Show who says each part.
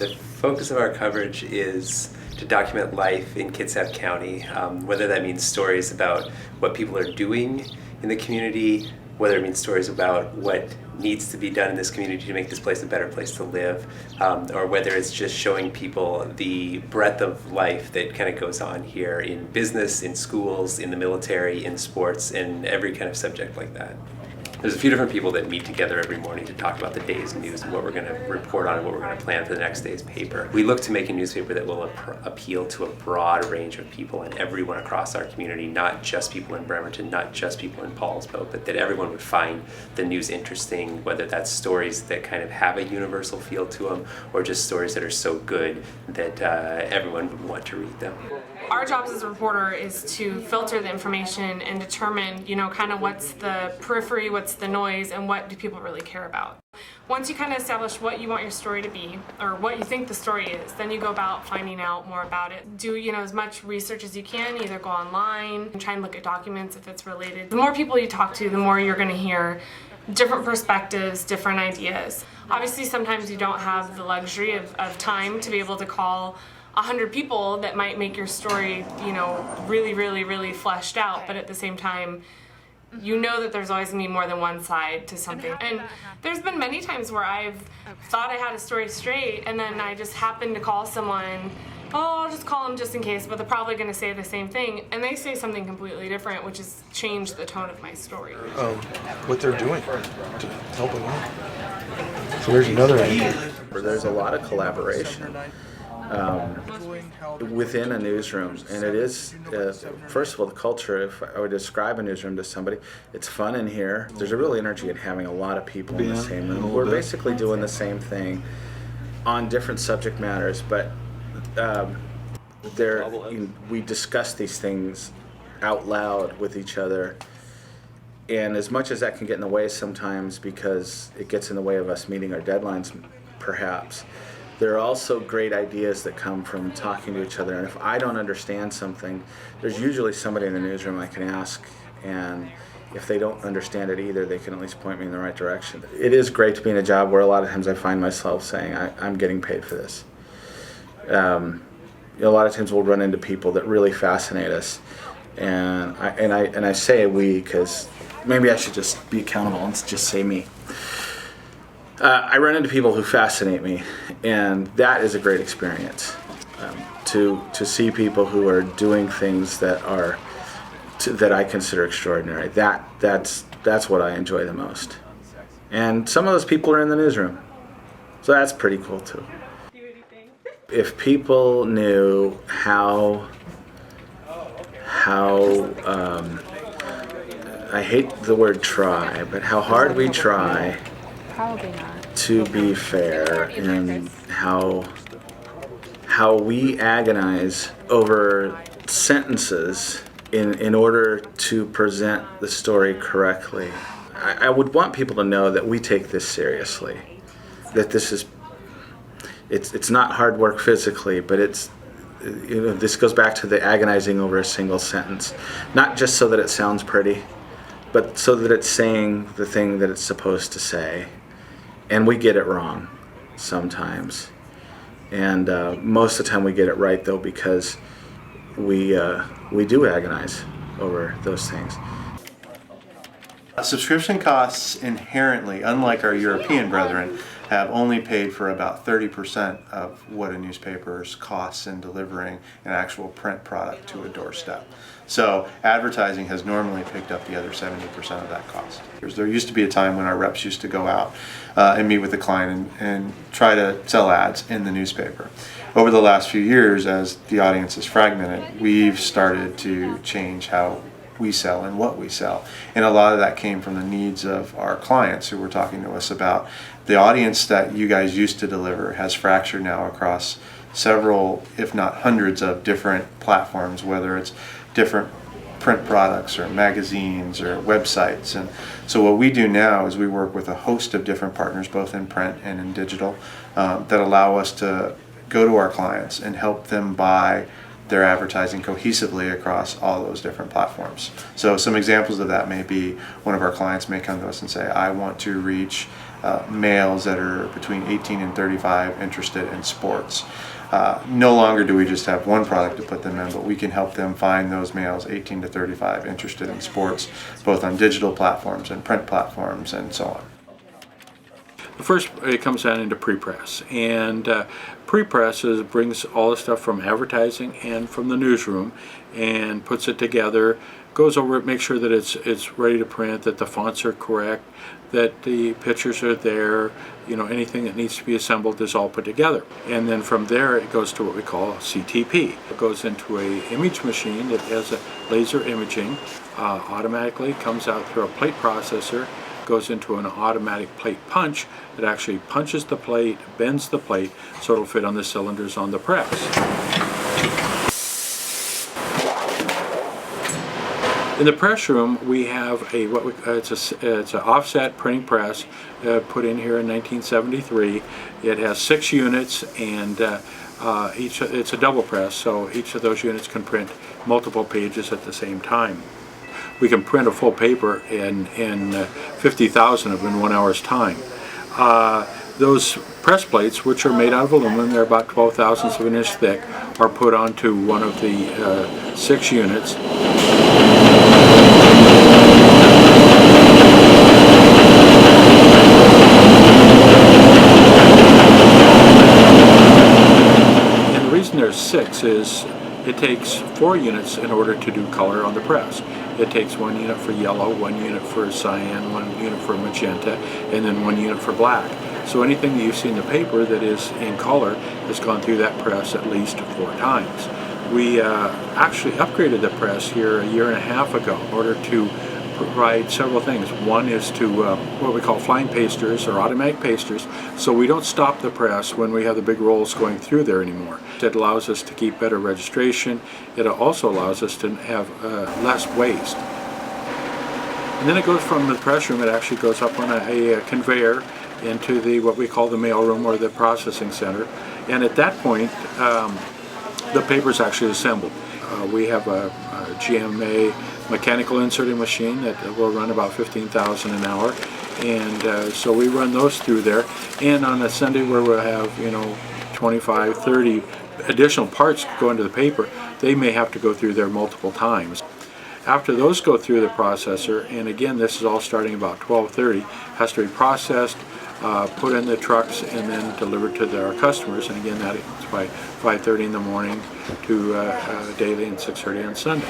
Speaker 1: The focus of our coverage is to document life in Kitsap County, whether that means stories about what people are doing in the community, whether it means stories about what needs to be done in this community to make this place a better place to live, or whether it's just showing people the breadth of life that kind of goes on here in business, in schools, in the military, in sports, and every kind of subject like that. There's a few different people that meet together every morning to talk about the day's news and what we're going to report on and what we're going to plan for the next day's paper. We look to make a newspaper that will appeal to a broad range of people and everyone across our community, not just people in Bremerton, not just people in Paulsbo, but that everyone would find the news interesting, whether that's stories that kind of have a universal feel to them or just stories that are so good that everyone would want to read them.
Speaker 2: Our job as a reporter is to filter the information and determine, kind of what's the periphery, what's the noise, and what do people really care about. Once you kind of establish what you want your story to be, or what you think the story is, then you go about finding out more about it. Do, as much research as you can, either go online and try and look at documents if it's related. The more people you talk to, the more you're going to hear different perspectives, different ideas. Obviously, sometimes you don't have the luxury of time to be able to call 100 people that might make your story, really, really, really fleshed out, but at the same time, that there's always going to be more than one side to something. And there's been many times where I've thought I had a story straight, and then I just happened to call someone, I'll just call them just in case, but they're probably going to say the same thing, and they say something completely different, which has changed the tone of my story.
Speaker 3: What they're doing to help them out. So there's another idea.
Speaker 4: There's a lot of collaboration within a newsroom, and it is, first of all, the culture. If I would describe a newsroom to somebody, it's fun in here. There's a real energy in having a lot of people in the same room. We're basically doing the same thing on different subject matters, but we discuss these things out loud with each other, and as much as that can get in the way sometimes because it gets in the way of us meeting our deadlines, perhaps, there are also great ideas that come from talking to each other. And if I don't understand something, there's usually somebody in the newsroom I can ask, and if they don't understand it either, they can at least point me in the right direction. It is great to be in a job where a lot of times I find myself saying, I'm getting paid for this. A lot of times we'll run into people that really fascinate us, and I say we because maybe I should just be accountable and just say me. I run into people who fascinate me, and that is a great experience. To see people who are doing things that I consider extraordinary. That's what I enjoy the most. And some of those people are in the newsroom, so that's pretty cool too. If people knew how I hate the word try, but how hard we try to be fair, and how we agonize over sentences in order to present the story correctly. I would want people to know that we take this seriously, that this is it's not hard work physically, but this goes back to the agonizing over a single sentence, not just so that it sounds pretty, but so that it's saying the thing that it's supposed to say. And we get it wrong sometimes. And most of the time we get it right, though, because we do agonize over those things.
Speaker 5: Subscription costs inherently, unlike our European brethren, have only paid for about 30% of what a newspaper's costs in delivering an actual print product to a doorstep. So advertising has normally picked up the other 70% of that cost. There used to be a time when our reps used to go out and meet with the client and try to sell ads in the newspaper. Over the last few years, as the audience is fragmented, we've started to change how we sell and what we sell. And a lot of that came from the needs of our clients who were talking to us about the audience that you guys used to deliver has fractured now across several, if not hundreds, of different platforms, whether it's different print products or magazines or websites. And so what we do now is we work with a host of different partners, both in print and in digital, that allow us to go to our clients and help them buy they're advertising cohesively across all those different platforms. So some examples of that may be one of our clients may come to us and say, I want to reach males that are between 18 and 35 interested in sports. No longer do we just have one product to put them in, but we can help them find those males 18 to 35 interested in sports, both on digital platforms and print platforms and so on.
Speaker 6: First, it comes down into pre-press, and pre-press brings all the stuff from advertising and from the newsroom and puts it together, goes over it, makes sure that it's ready to print, that the fonts are correct, that the pictures are there, anything that needs to be assembled is all put together. And then from there it goes to what we call CTP. It goes into a image machine that has a laser imaging, automatically comes out through a plate processor, goes into an automatic plate punch that actually punches the plate, bends the plate so it'll fit on the cylinders on the press. In the press room, we have it's an offset printing press put in here in 1973. It has 6 units, and it's a double press, so each of those units can print multiple pages at the same time. We can print a full paper in 50,000 of them in 1 hour's time. Those press plates, which are made out of aluminum, they're about 12 thousandths of an inch thick, are put onto one of the 6 units. And the reason there's 6 is it takes 4 units in order to do color on the press. It takes 1 unit for yellow, 1 unit for cyan, 1 unit for magenta, and then 1 unit for black. So anything that you see in the paper that is in color has gone through that press at least 4 times. We actually upgraded the press here a year and a half ago in order to provide several things. One is to what we call flying pasters or automatic pasters, so we don't stop the press when we have the big rolls going through there anymore. It allows us to keep better registration. It also allows us to have less waste. And then it goes from the press room, it actually goes up on a conveyor into what we call the mail room or the processing center. And at that point, the paper is actually assembled. We have a GMA mechanical inserting machine that will run about 15,000 an hour, and so we run those through there. And on a Sunday where we'll have 25, 30 additional parts go into the paper, they may have to go through there multiple times. After those go through the processor, and again this is all starting about 12:30, has to be processed, put in the trucks, and then delivered to our customers. And again, that is by 5:30 in the morning to daily and 6:30 on Sunday.